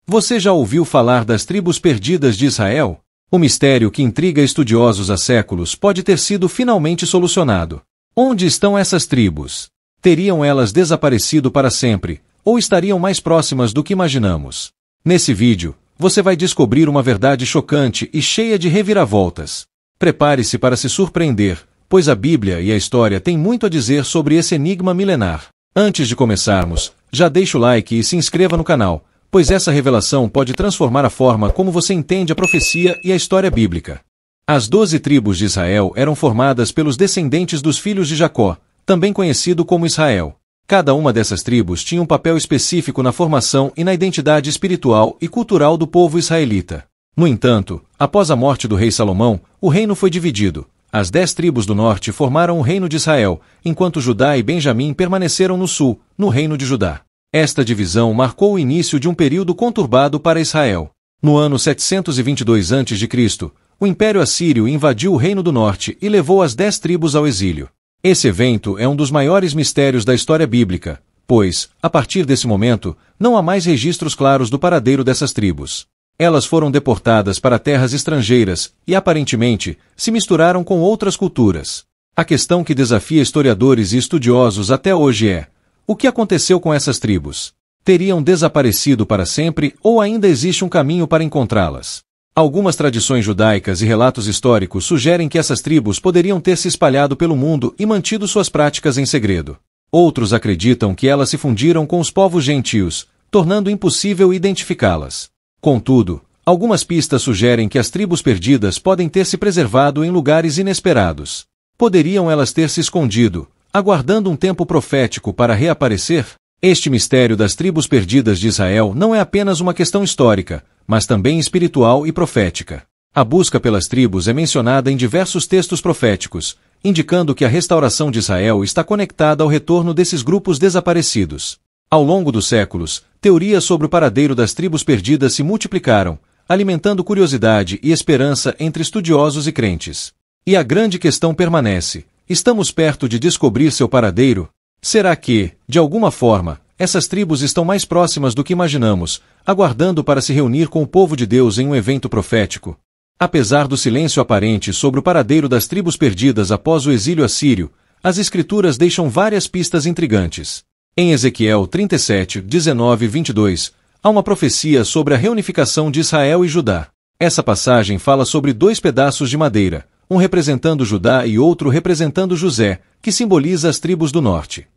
Você já ouviu falar das tribos perdidas de Israel? O mistério que intriga estudiosos há séculos pode ter sido finalmente solucionado. Onde estão essas tribos? Teriam elas desaparecido para sempre, ou estariam mais próximas do que imaginamos? Nesse vídeo, você vai descobrir uma verdade chocante e cheia de reviravoltas. Prepare-se para se surpreender, pois a Bíblia e a história têm muito a dizer sobre esse enigma milenar. Antes de começarmos, já deixe o like e se inscreva no canal, pois essa revelação pode transformar a forma como você entende a profecia e a história bíblica. As 12 tribos de Israel eram formadas pelos descendentes dos filhos de Jacó, também conhecido como Israel. Cada uma dessas tribos tinha um papel específico na formação e na identidade espiritual e cultural do povo israelita. No entanto, após a morte do rei Salomão, o reino foi dividido. As 10 tribos do norte formaram o reino de Israel, enquanto Judá e Benjamim permaneceram no sul, no reino de Judá. Esta divisão marcou o início de um período conturbado para Israel. No ano 722 a.C., o Império Assírio invadiu o Reino do Norte e levou as 10 tribos ao exílio. Esse evento é um dos maiores mistérios da história bíblica, pois, a partir desse momento, não há mais registros claros do paradeiro dessas tribos. Elas foram deportadas para terras estrangeiras e, aparentemente, se misturaram com outras culturas. A questão que desafia historiadores e estudiosos até hoje é: o que aconteceu com essas tribos? Teriam desaparecido para sempre ou ainda existe um caminho para encontrá-las? Algumas tradições judaicas e relatos históricos sugerem que essas tribos poderiam ter se espalhado pelo mundo e mantido suas práticas em segredo. Outros acreditam que elas se fundiram com os povos gentios, tornando impossível identificá-las. Contudo, algumas pistas sugerem que as tribos perdidas podem ter se preservado em lugares inesperados. Poderiam elas ter se escondido, aguardando um tempo profético para reaparecer? Este mistério das tribos perdidas de Israel não é apenas uma questão histórica, mas também espiritual e profética. A busca pelas tribos é mencionada em diversos textos proféticos, indicando que a restauração de Israel está conectada ao retorno desses grupos desaparecidos. Ao longo dos séculos, teorias sobre o paradeiro das tribos perdidas se multiplicaram, alimentando curiosidade e esperança entre estudiosos e crentes. E a grande questão permanece: estamos perto de descobrir seu paradeiro? Será que, de alguma forma, essas tribos estão mais próximas do que imaginamos, aguardando para se reunir com o povo de Deus em um evento profético? Apesar do silêncio aparente sobre o paradeiro das tribos perdidas após o exílio assírio, as Escrituras deixam várias pistas intrigantes. Em Ezequiel 37, 19 e 22, há uma profecia sobre a reunificação de Israel e Judá. Essa passagem fala sobre 2 pedaços de madeira, um representando Judá e outro representando José, que simboliza as tribos do norte.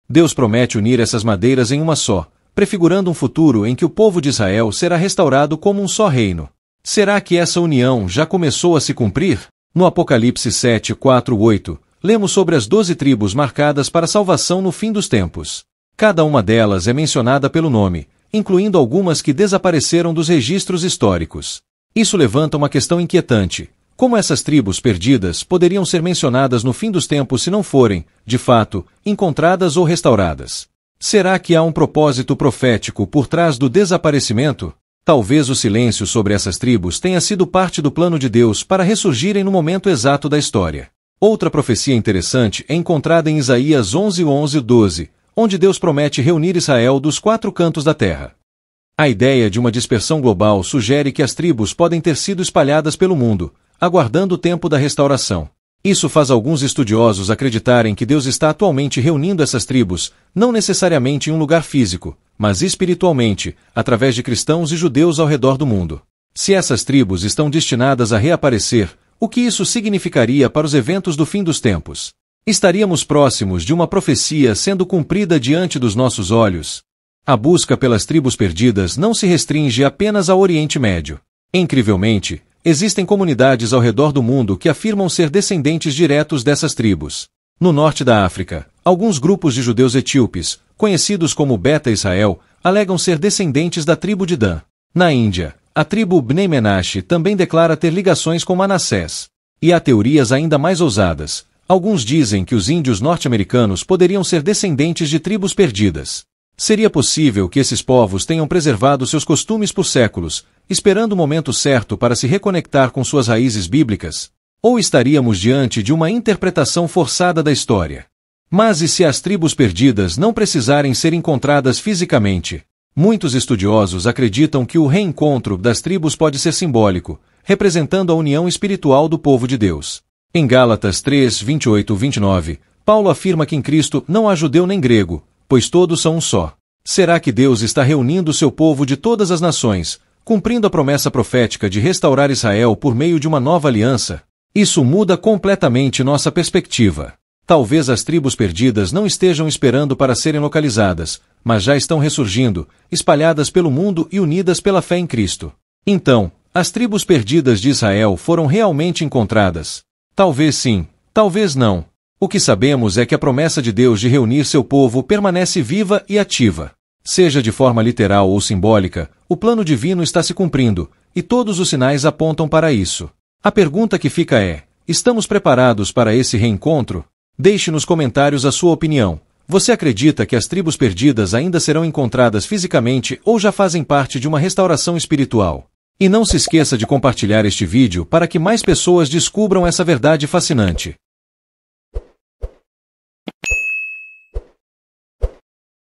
Deus promete unir essas madeiras em uma só, prefigurando um futuro em que o povo de Israel será restaurado como um só reino. Será que essa união já começou a se cumprir? No Apocalipse 7, 4, 8, lemos sobre as 12 tribos marcadas para a salvação no fim dos tempos. Cada uma delas é mencionada pelo nome, incluindo algumas que desapareceram dos registros históricos. Isso levanta uma questão inquietante: como essas tribos perdidas poderiam ser mencionadas no fim dos tempos se não forem, de fato, encontradas ou restauradas? Será que há um propósito profético por trás do desaparecimento? Talvez o silêncio sobre essas tribos tenha sido parte do plano de Deus para ressurgirem no momento exato da história. Outra profecia interessante é encontrada em Isaías 11, 11 e 12, onde Deus promete reunir Israel dos 4 cantos da terra. A ideia de uma dispersão global sugere que as tribos podem ter sido espalhadas pelo mundo, aguardando o tempo da restauração. Isso faz alguns estudiosos acreditarem que Deus está atualmente reunindo essas tribos, não necessariamente em um lugar físico, mas espiritualmente, através de cristãos e judeus ao redor do mundo. Se essas tribos estão destinadas a reaparecer, o que isso significaria para os eventos do fim dos tempos? Estaríamos próximos de uma profecia sendo cumprida diante dos nossos olhos? A busca pelas tribos perdidas não se restringe apenas ao Oriente Médio. Incrivelmente, existem comunidades ao redor do mundo que afirmam ser descendentes diretos dessas tribos. No norte da África, alguns grupos de judeus etíopes, conhecidos como Beta Israel, alegam ser descendentes da tribo de Dan. Na Índia, a tribo Bnei Menashe também declara ter ligações com Manassés. E há teorias ainda mais ousadas. Alguns dizem que os índios norte-americanos poderiam ser descendentes de tribos perdidas. Seria possível que esses povos tenham preservado seus costumes por séculos, esperando o momento certo para se reconectar com suas raízes bíblicas? Ou estaríamos diante de uma interpretação forçada da história? Mas e se as tribos perdidas não precisarem ser encontradas fisicamente? Muitos estudiosos acreditam que o reencontro das tribos pode ser simbólico, representando a união espiritual do povo de Deus. Em Gálatas 3, 28-29, Paulo afirma que em Cristo não há judeu nem grego, pois todos são um só. Será que Deus está reunindo seu povo de todas as nações, cumprindo a promessa profética de restaurar Israel por meio de uma nova aliança? Isso muda completamente nossa perspectiva. Talvez as tribos perdidas não estejam esperando para serem localizadas, mas já estão ressurgindo, espalhadas pelo mundo e unidas pela fé em Cristo. Então, as tribos perdidas de Israel foram realmente encontradas? Talvez sim, talvez não. O que sabemos é que a promessa de Deus de reunir seu povo permanece viva e ativa. Seja de forma literal ou simbólica, o plano divino está se cumprindo, e todos os sinais apontam para isso. A pergunta que fica é: estamos preparados para esse reencontro? Deixe nos comentários a sua opinião. Você acredita que as tribos perdidas ainda serão encontradas fisicamente ou já fazem parte de uma restauração espiritual? E não se esqueça de compartilhar este vídeo para que mais pessoas descubram essa verdade fascinante.